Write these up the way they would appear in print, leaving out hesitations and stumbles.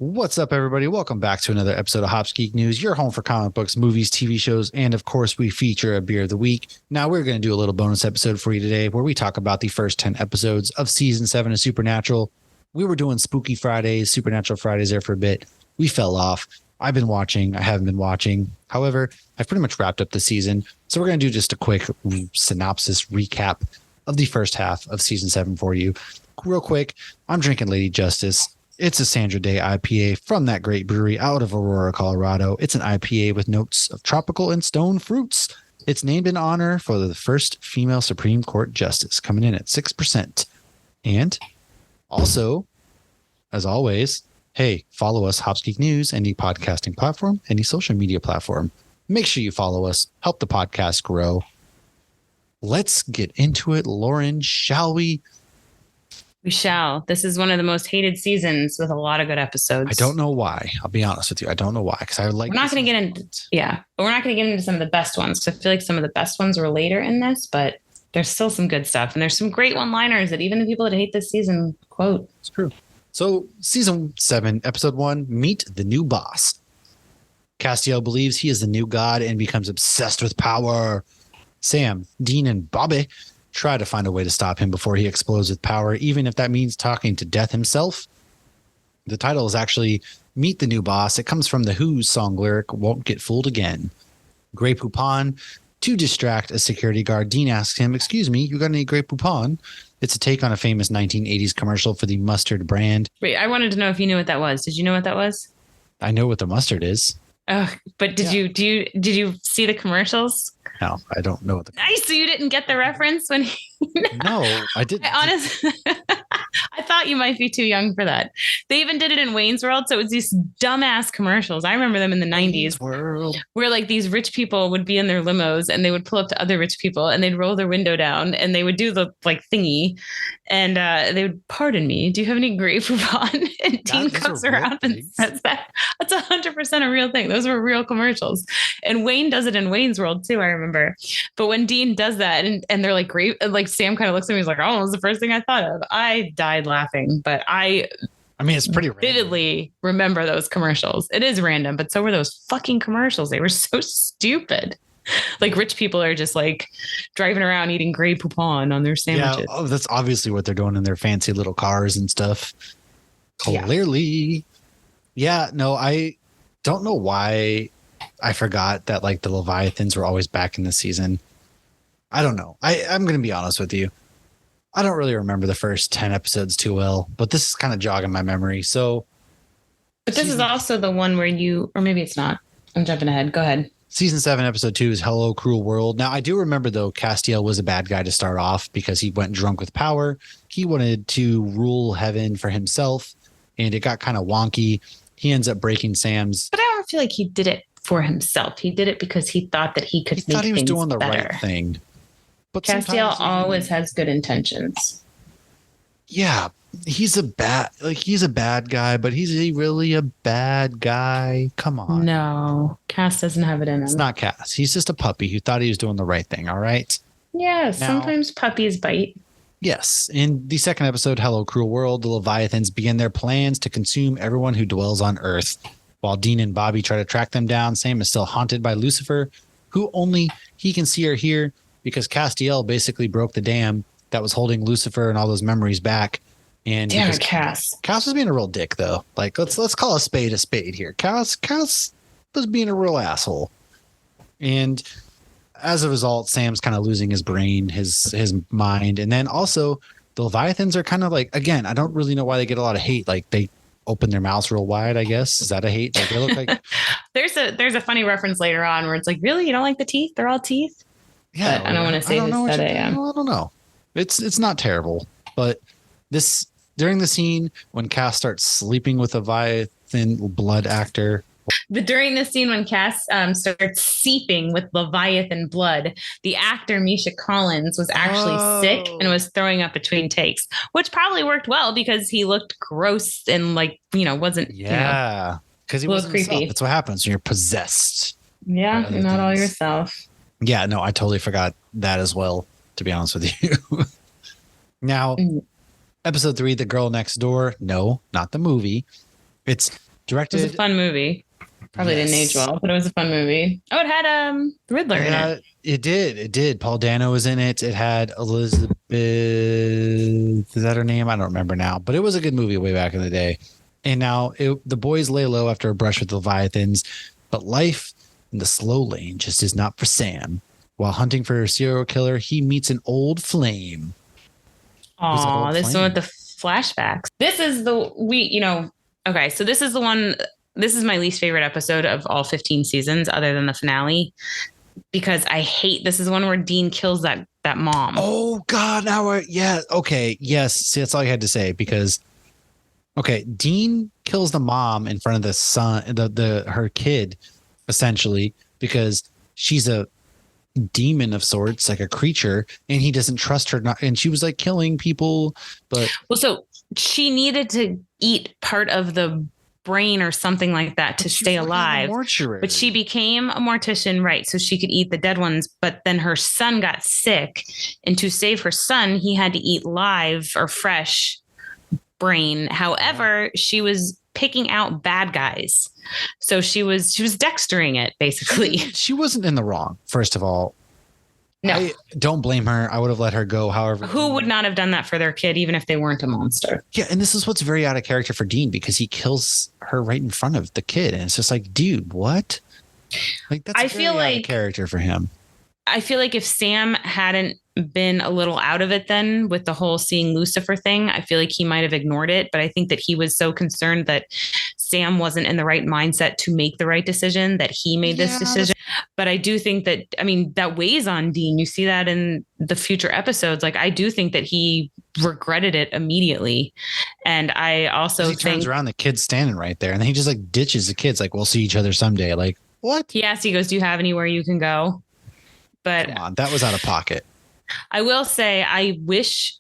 What's up, everybody? Welcome back to another episode of Hops Geek News, your home for comic books, movies, TV shows, and of course, we feature a beer of the week. Now, we're going to do a little bonus episode for you today where we talk about the first 10 episodes of season 7 of Supernatural. We were doing Spooky Fridays, Supernatural Fridays there for a bit. We fell off. I've been watching. I haven't been watching. However, I've pretty much wrapped up the season. So we're going to do just a quick synopsis recap of the first half of season 7 for you. Real quick, I'm drinking Lady Justice. It's a Sandra Day IPA from that great brewery out of Aurora, Colorado. It's an IPA with notes of tropical and stone fruits. It's named in honor for the first female Supreme Court justice, coming in at 6%. And also, as always, hey, follow us, Hops Geek News, any podcasting platform, any social media platform. Make sure you follow us. Help the podcast grow. Let's get into it, Lauren, shall we? We shall. This is one of the most hated seasons with a lot of good episodes. I don't know why. I'll be honest with you. I don't know why. Because I like. We're not going to get into. Yeah, but we're not going to get into some of the best ones. Because I feel like some of the best ones were later in this, but there's still some good stuff, and there's some great one-liners that even the people that hate this season quote. It's true. So, season 7, episode 1, meet the new boss. Castiel believes he is the new god and becomes obsessed with power. Sam, Dean, and Bobby try to find a way to stop him before he explodes with power, even if that means talking to Death himself. The title is actually Meet the New Boss. It comes from the Who's song lyric, Won't Get Fooled Again. Grey Poupon, to distract a security guard, Dean asks him, excuse me, you got any Grey Poupon? It's a take on a famous 1980s commercial for the mustard brand. Wait, I wanted to know if you knew what that was. Did you know what that was? I know what the mustard is. But did you see the commercials? No, I don't know what the Nice. So you didn't get the reference when No, I didn't. Honestly, I thought you might be too young for that. They even did it in Wayne's World. So it was these dumbass commercials. I remember them in the 90s where like these rich people would be in their limos and they would pull up to other rich people and they'd roll their window down and they would do the like thingy and they would, pardon me, do you have any Grey Poupon? And Dean comes around and says that. That's 100% a real thing. Those were real commercials. And Wayne does it in Wayne's World too, I remember. But when Dean does that and they're like, great, like Sam kind of looks at me, he's like, oh, it was the first thing I thought of. I died laughing, but I mean, it's pretty vividly remember those commercials. It is random, but so were those fucking commercials. They were so stupid. Like rich people are just like driving around eating Grey Poupon on their sandwiches. Yeah, that's obviously what they're doing in their fancy little cars and stuff. Clearly. Yeah, no, I don't know why I forgot that like the Leviathans were always back in the season. I don't know. I'm going to be honest with you. I don't really remember the first 10 episodes too well, but this is kind of jogging my memory. So, but this is also the one where or maybe it's not. I'm jumping ahead. Go ahead. Season 7, episode 2 is Hello, Cruel World. Now, I do remember, though, Castiel was a bad guy to start off because he went drunk with power. He wanted to rule heaven for himself, and it got kind of wonky. He ends up breaking Sam's. But I don't feel like he did it for himself. He did it because he thought that he could make things better. He thought he was doing the right thing. But Castiel always has good intentions. Yeah, he's a bad guy, but is he really a bad guy? Come on. No, Cass doesn't have it in him. It's not Cass. He's just a puppy who thought he was doing the right thing. All right. Yeah, sometimes puppies bite. Yes. In the second episode, Hello, Cruel World, the Leviathans begin their plans to consume everyone who dwells on Earth. While Dean and Bobby try to track them down, Sam is still haunted by Lucifer, who only he can see or hear because Castiel basically broke the dam that was holding Lucifer and all those memories back. And damn it, Cass was being a real dick, though. Like, let's call a spade here. Cass was being a real asshole. And as a result, Sam's kind of losing his brain, his mind. And then also the Leviathans are kind of like, again, I don't really know why they get a lot of hate. Like they open their mouths real wide, I guess. Is that a hate? Like they look like there's a funny reference later on where it's like, really? You don't like the teeth? They're all teeth? Yeah. But I don't want to say this that I am. I don't know. It's not terrible. But this during the scene when Cass starts sleeping with a Leviathan blood actor. But during the scene when Cass starts seeping with Leviathan blood, the actor Misha Collins was actually sick and was throwing up between takes, which probably worked well because he looked gross and wasn't. Yeah, because he was creepy. Himself. That's what happens when you're possessed. Yeah, you're not all yourself. Yeah, no, I totally forgot that as well, to be honest with you. Now, episode 3, The Girl Next Door. No, not the movie. It's It was a Directed. fun movie. Probably didn't age well, but it was a fun movie. Oh, it had the Riddler in it. It did. Paul Dano was in it. It had Elizabeth. Is that her name? I don't remember now, but it was a good movie way back in the day. And now the boys lay low after a brush with Leviathans, but life in the slow lane just is not for Sam. While hunting for a serial killer, he meets an old flame. Oh, this one with the flashbacks. This is okay, so this is the one. This is my least favorite episode of all 15 seasons, other than the finale, because I hate. This is the one where Dean kills that mom. Oh God! Okay, yes. See, that's all I had to say because, okay, Dean kills the mom in front of the son, her kid, essentially because she's a demon of sorts, like a creature, and he doesn't trust her. And she was like killing people, but so she needed to eat part of the brain or something like that to stay alive, but she became a mortician, right? So she could eat the dead ones, but then her son got sick, and to save her son, he had to eat live or fresh brain. However, she was picking out bad guys, so she was dextering it basically. She wasn't in the wrong, first of all. No, I don't blame her. I would have let her go. However, who would not have done that for their kid, even if they weren't a monster? Yeah, and this is what's very out of character for Dean because he kills her right in front of the kid, and it's just like, dude, what? Like that's out of character for him. I feel like if Sam hadn't been a little out of it then with the whole seeing Lucifer thing, I feel like he might have ignored it. But I think that he was so concerned that Sam wasn't in the right mindset to make the right decision that he made this decision. But I do think that, that weighs on Dean. You see that in the future episodes. Like, I do think that he regretted it immediately. And I also think turns around, the kid's standing right there, and then he just like ditches the kids. Like, we'll see each other someday. Like, what? He goes, do you have anywhere you can go? But come on, that was out of pocket. I will say, I wish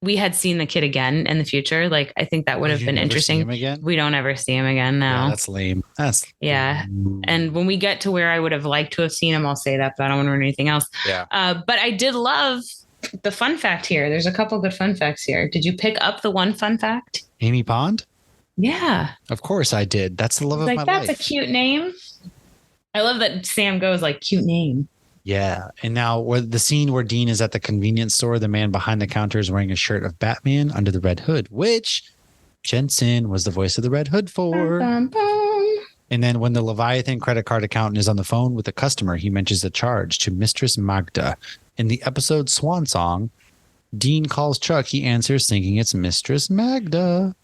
we had seen the kid again in the future. Like, I think that would have been interesting. We don't ever see him again now. Yeah, that's lame. Lame. And when we get to where I would have liked to have seen him, I'll say that, but I don't want to ruin anything else. Yeah. But I did love the fun fact here. There's a couple good fun facts here. Did you pick up the one fun fact? Amy Pond? Yeah. Of course I did. That's the love of my life. That's a cute name. I love that Sam goes like, cute name. Yeah. And now the scene where Dean is at the convenience store, the man behind the counter is wearing a shirt of Batman under the Red Hood, which Jensen was the voice of the Red Hood for. Bum, bum, bum. And then when the Leviathan credit card accountant is on the phone with the customer, he mentions the charge to Mistress Magda. In the episode Swan Song, Dean calls Chuck. He answers thinking it's Mistress Magda.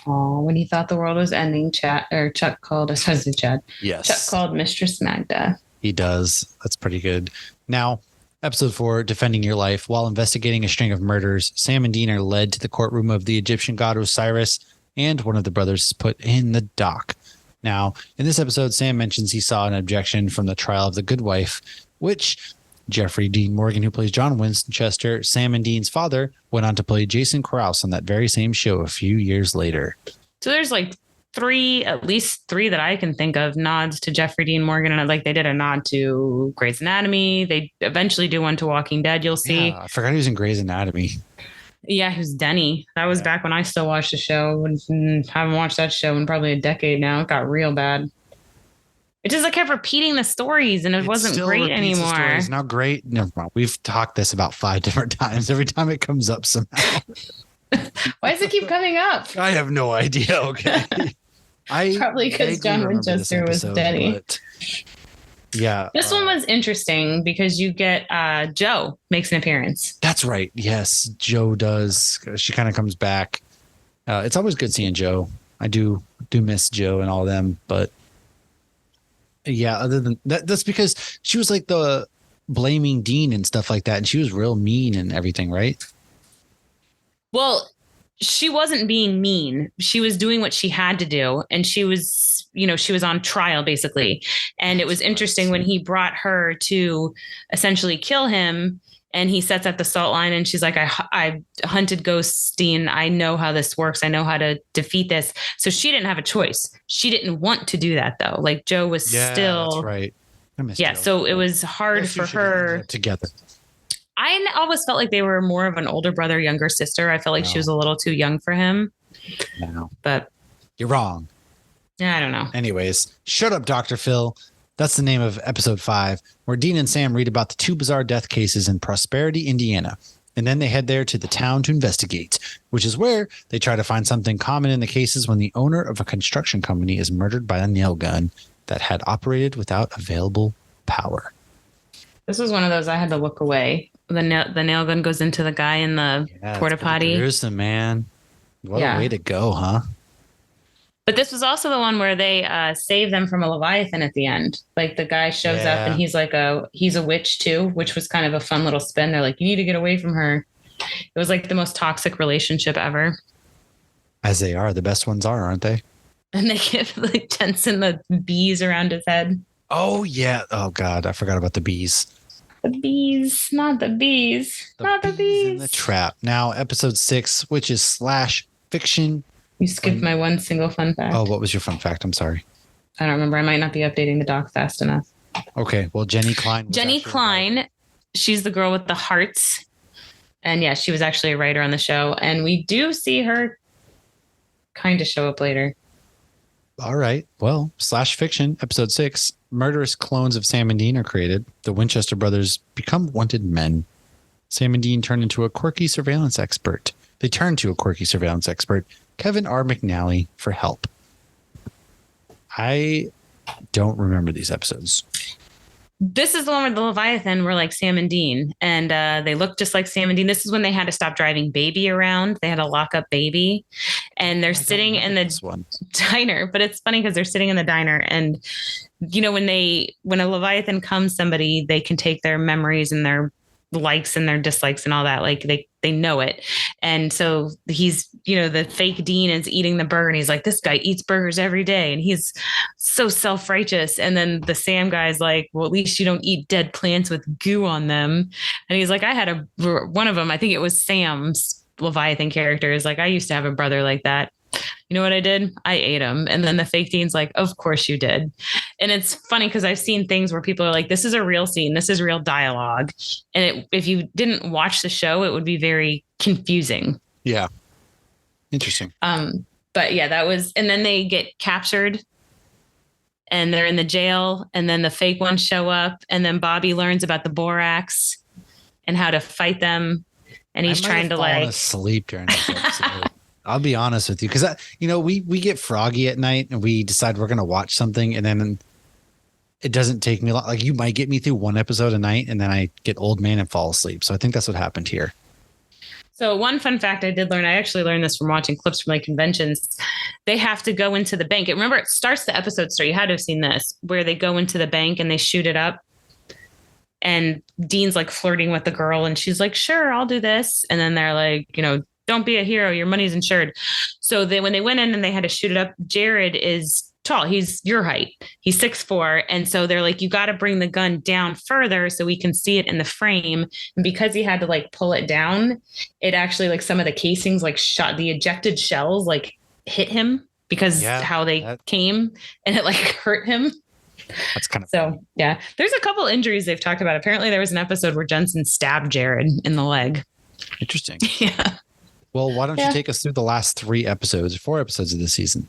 Oh, when he thought the world was ending, Chuck called us as a Chad. Yes. Chuck called Mistress Magda. He does. That's pretty good. Now, episode 4, Defending Your Life. While investigating a string of murders, Sam and Dean are led to the courtroom of the Egyptian god Osiris, and one of the brothers is put in the dock. Now, in this episode, Sam mentions he saw an objection from the trial of the good wife, which Jeffrey Dean Morgan, who plays John Winchester, Sam and Dean's father, went on to play Jason Krause on that very same show a few years later. So there's like at least three that I can think of nods to Jeffrey Dean Morgan. And like they did a nod to Grey's Anatomy. They eventually do one to Walking Dead. You'll see. Yeah, I forgot he was in Grey's Anatomy. Yeah, he was Denny. That was back when I still watched the show. And haven't watched that show in probably a decade now. It got real bad. It just kept repeating the stories, and it wasn't great anymore. It's not great. Never mind. We've talked this about 5 different times. Every time it comes up somehow. Why does it keep coming up? I have no idea. Okay. Probably because John Winchester was Denny. Yeah. This one was interesting because you get Joe makes an appearance. That's right. Yes, Joe does. She kind of comes back. It's always good seeing Joe. I do miss Joe and all of them, but yeah, other than that, that's because she was like the blaming Dean and stuff like that, and she was real mean and everything, right? Well, she wasn't being mean. She was doing what she had to do. And she was, she was on trial basically. And it was interesting when he brought her to essentially kill him, and he sets up the salt line, and she's like, I hunted ghosts, Dean. I know how this works. I know how to defeat this. So she didn't have a choice. She didn't want to do that though. Like Joe was still. That's right. Yeah. Joe. So it was hard for her together. I always felt like they were more of an older brother, younger sister. I felt like she was a little too young for him. No. But you're wrong. Yeah, I don't know. Anyways, shut up, Dr. Phil. That's the name of episode 5, where Dean and Sam read about the 2 bizarre death cases in Prosperity, Indiana. And then they head there to the town to investigate, which is where they try to find something common in the cases when the owner of a construction company is murdered by a nail gun that had operated without available power. This was one of those I had to look away. The nail gun goes into the guy in the porta potty. Gruesome, man. What a way to go, huh? But this was also the one where they save them from a Leviathan at the end. Like the guy shows up and he's like he's a witch too, which was kind of a fun little spin. They're like, you need to get away from her. It was like the most toxic relationship ever. As they are. The best ones are, aren't they? And they give like Jensen the bees around his head. Oh, yeah. Oh, God. I forgot about the bees. The bees, not the bees. Not the bees. In the trap. Now, episode 6, which is slash fiction. You skipped my one single fun fact. Oh, what was your fun fact? I'm sorry. I don't remember. I might not be updating the doc fast enough. Okay. Well, Jenny Klein. Jenny Klein, she's the girl with the hearts. And yeah, she was actually a writer on the show. And we do see her kind of show up later. All right. Well, slash fiction, episode 6. Murderous clones of Sam and Dean are created. The Winchester brothers become wanted men. Sam and Dean turn into a quirky surveillance expert. They turn to a quirky surveillance expert, Kevin R. McNally, for help. I don't remember these episodes. This is the one where the Leviathan were like Sam and Dean, and they look just like Sam and Dean. This is when they had to stop driving Baby around. They had to lock up Baby, and they're sitting in the diner. But it's funny because they're sitting in the diner, and you know when a Leviathan comes, somebody they can take their memories and their likes and their dislikes and all that. Like they know it. And so he's, the fake Dean is eating the burger and he's like, this guy eats burgers every day. And he's so self-righteous. And then the Sam guy's like, well, at least you don't eat dead plants with goo on them. And he's like, I had one of them, I think it was Sam's Leviathan character, is like, I used to have a brother like that. You know what I did? I ate him. And then the fake Dean's like, of course you did. And it's funny because I've seen things where people are like, this is a real scene. This is real dialogue. And if you didn't watch the show, it would be very confusing. Yeah. Interesting. But yeah, that was, and then they get captured and they're in the jail. And then the fake ones show up. And then Bobby learns about the Borax and how to fight them. And he's trying to like asleep during this episode. I'll be honest with you, because we get froggy at night and we decide we're going to watch something, and then it doesn't take me long. Like you might get me through one episode a night, and then I get old man and fall asleep. So I think that's what happened here. So one fun fact I did learn, I actually learned this from watching clips from like conventions. They have to go into the bank. And remember, it starts the episode story. You had to have seen this, where they go into the bank and they shoot it up. And Dean's like flirting with the girl, and she's like, sure, I'll do this. And then they're like, don't be a hero. Your money's insured. So when they went in and they had to shoot it up, Jared is tall. He's your height. He's 6'4". And so they're like, you got to bring the gun down further so we can see it in the frame. And because he had to like pull it down, it actually like some of the casings like shot, the ejected shells like hit him because how they came, and it like hurt him. That's kind of so yeah. There's a couple injuries they've talked about. Apparently there was an episode where Jensen stabbed Jared in the leg. Interesting. Yeah. Well, why don't you take us through the last 4 episodes of this season?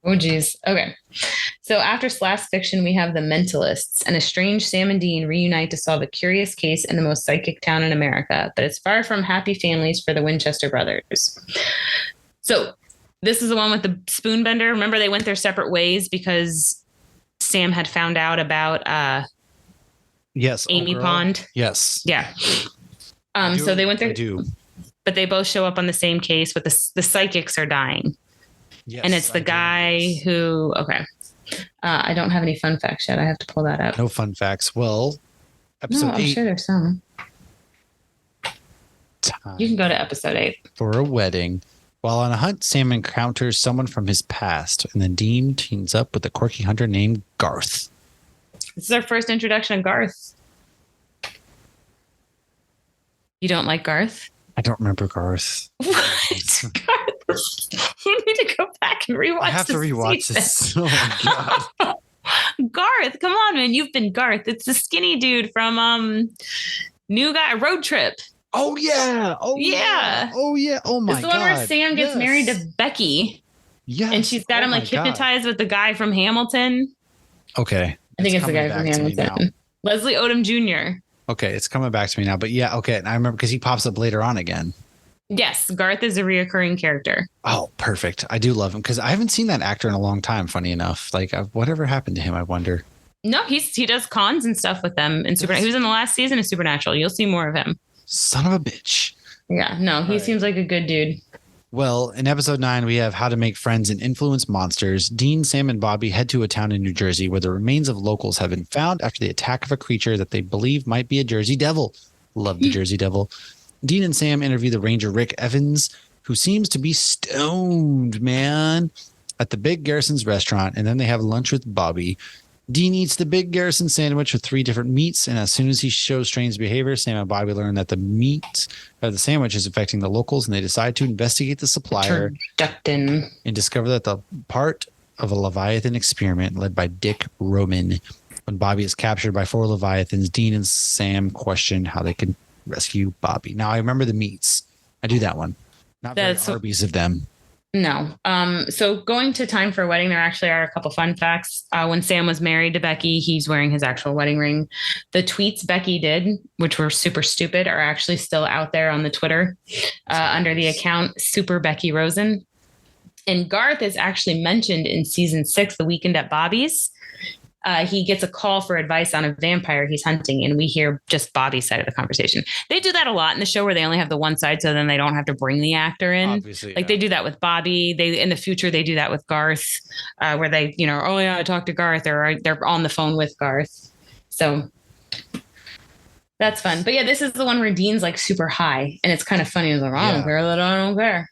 Oh, geez. Okay. So after Slash Fiction, we have The Mentalists, and a strange Sam and Dean reunite to solve a curious case in the most psychic town in America, but it's far from happy families for the Winchester brothers. So this is the one with the spoon bender. Remember, they went their separate ways because Sam had found out about Amy Pond. Yes. Yeah. So they went there. I do. But they both show up on the same case with the psychics are dying. Yes, and it's the guy who, I don't have any fun facts yet. I have to pull that up. No fun facts. Well, episode 8. I'm sure there's some. You can go to episode 8. For a wedding. While on a hunt, Sam encounters someone from his past, and then Dean teams up with a quirky hunter named Garth. This is our first introduction of Garth. You don't like Garth? I don't remember Garth. What? Garth? You need to go back and rewatch. I have to rewatch this. Oh my god. Garth, come on, man! You've been Garth. It's the skinny dude from New Guy Road Trip. Oh yeah. Oh yeah. Oh yeah. Oh my god. It's the one where Sam gets married to Becky. Yeah. And she's got him like hypnotized with the guy from Hamilton. Okay. I think it's the guy from Hamilton. Leslie Odom Jr. Okay, it's coming back to me now. But yeah, okay. And I remember because he pops up later on again. Yes, Garth is a reoccurring character. Oh, perfect. I do love him because I haven't seen that actor in a long time, funny enough. Like, whatever happened to him, I wonder. No, he does cons and stuff with them in Supernatural. He was in the last season of Supernatural. You'll see more of him. Son of a bitch. Yeah, no, he seems like a good dude. Well, in episode 9, we have How to Make Friends and Influence Monsters. Dean, Sam, and Bobby head to a town in New Jersey where the remains of locals have been found after the attack of a creature that they believe might be a Jersey Devil. Love the Jersey Devil. Dean and Sam interview the ranger Rick Evans, who seems to be stoned, man, at the Big Garrison's restaurant, and then they have lunch with Bobby. Dean eats the Big Garrison sandwich with 3 different meats, and as soon as he shows strange behavior, Sam and Bobby learn that the meat of the sandwich is affecting the locals, and they decide to investigate the supplier and discover that the part of a Leviathan experiment led by Dick Roman. When Bobby is captured by 4 Leviathans, Dean and Sam question how they can rescue Bobby. Now, I remember the meats. I do that one. Not very Arby's of them. No. So going to Time for a Wedding, there actually are a couple fun facts. When Sam was married to Becky, he's wearing his actual wedding ring. The tweets Becky did, which were super stupid, are actually still out there on the Twitter under the account Super Becky Rosen. And Garth is actually mentioned in season 6, The Weekend at Bobby's. He gets a call for advice on a vampire he's hunting, and we hear just Bobby's side of the conversation. They do that a lot in the show where they only have the one side, so then they don't have to bring the actor in. Obviously, like they do that with Bobby. They in the future they do that with Garth, where they, oh yeah, I talked to Garth, or they're on the phone with Garth. So that's fun. But yeah, this is the one where Dean's like super high, and it's kind of funny. He's like, I don't care.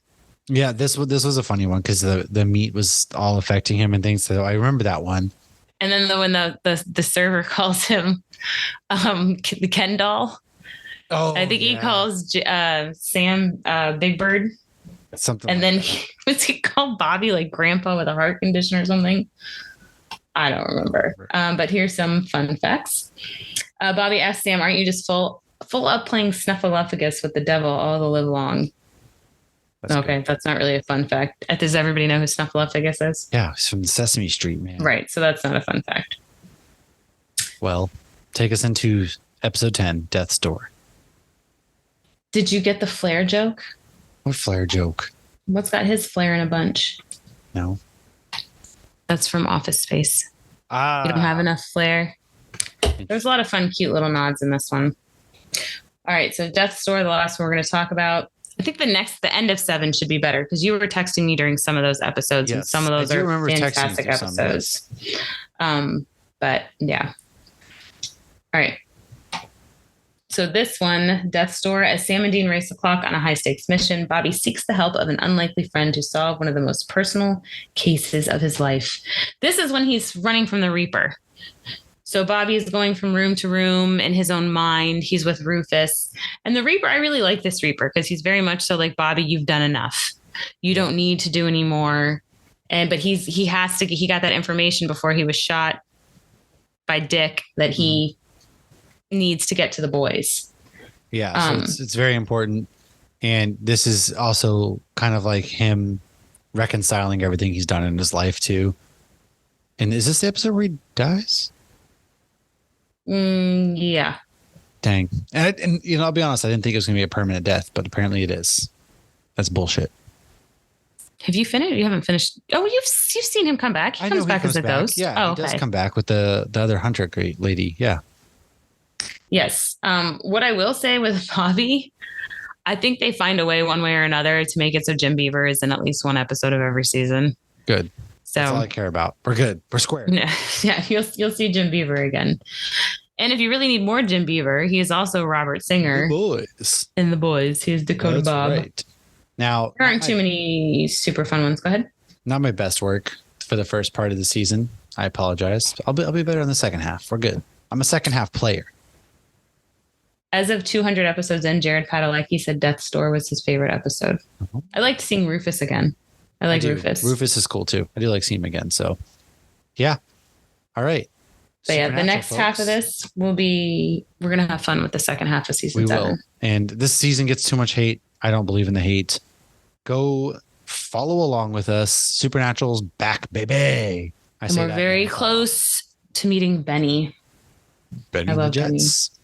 Yeah, this was a funny one because the meat was all affecting him and things. So I remember that one. And then when the server calls him the Ken doll. Oh, I think he calls Sam Big Bird. Something. And then he called Bobby like Grandpa with a heart condition or something. I don't remember. But here's some fun facts. Bobby asked Sam, "Aren't you just full up playing Snuffleupagus with the devil all the live long?" That's not really a fun fact. Does everybody know who Snuffleupagus is? Yeah, it's from Sesame Street, man. Right, so that's not a fun fact. Well, take us into episode 10, Death's Door. Did you get the flare joke? What flare joke? What's got his flare in a bunch? No. That's from Office Space. You don't have enough flare. There's a lot of fun, cute little nods in this one. All right, so Death's Door, the last one we're going to talk about. I think the end of 7 should be better because you were texting me during some of those episodes, and some of those are fantastic episodes. But yeah. All right. So this one, Death's Door, as Sam and Dean race the clock on a high stakes mission, Bobby seeks the help of an unlikely friend to solve one of the most personal cases of his life. This is when he's running from the Reaper. So Bobby is going from room to room in his own mind. He's with Rufus. And the Reaper, I really like this Reaper because he's very much so like, Bobby, you've done enough. You don't need to do any more. But he got that information before he was shot by Dick that he needs to get to the boys. Yeah, so it's very important. And this is also kind of like him reconciling everything he's done in his life too. And is this the episode where he dies? Yeah. Dang. And I'll be honest, I didn't think it was going to be a permanent death, but apparently it is. That's bullshit. Have you finished? You haven't finished. Oh, you've seen him come back. He comes back as a ghost. Yeah, he does come back with the other hunter lady. Yeah. Yes. What I will say with Bobby, I think they find a way one way or another to make it so Jim Beaver is in at least one episode of every season. Good. So that's all I care about. We're good. We're square. Yeah, you'll see Jim Beaver again. And if you really need more Jim Beaver, he is also Robert Singer. In The Boys. He's Dakota Bob. Right. Now, there aren't too many super fun ones. Go ahead. Not my best work for the first part of the season. I apologize. I'll be better in the second half. We're good. I'm a second half player. As of 200 episodes in, Jared Padalecki said Death's Door was his favorite episode. I liked seeing Rufus again. I like Rufus. Rufus is cool too. I do like seeing him again. So, yeah. All right. But yeah, the next half of this we're going to have fun with the second half of season 7. We will. And this season gets too much hate. I don't believe in the hate. Go follow along with us. Supernatural's back, baby. And we're very close to meeting Benny. Benny and the Jets. Benny.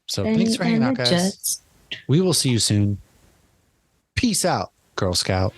So thanks for hanging out, guys. Jets. We will see you soon. Peace out, Girl Scout.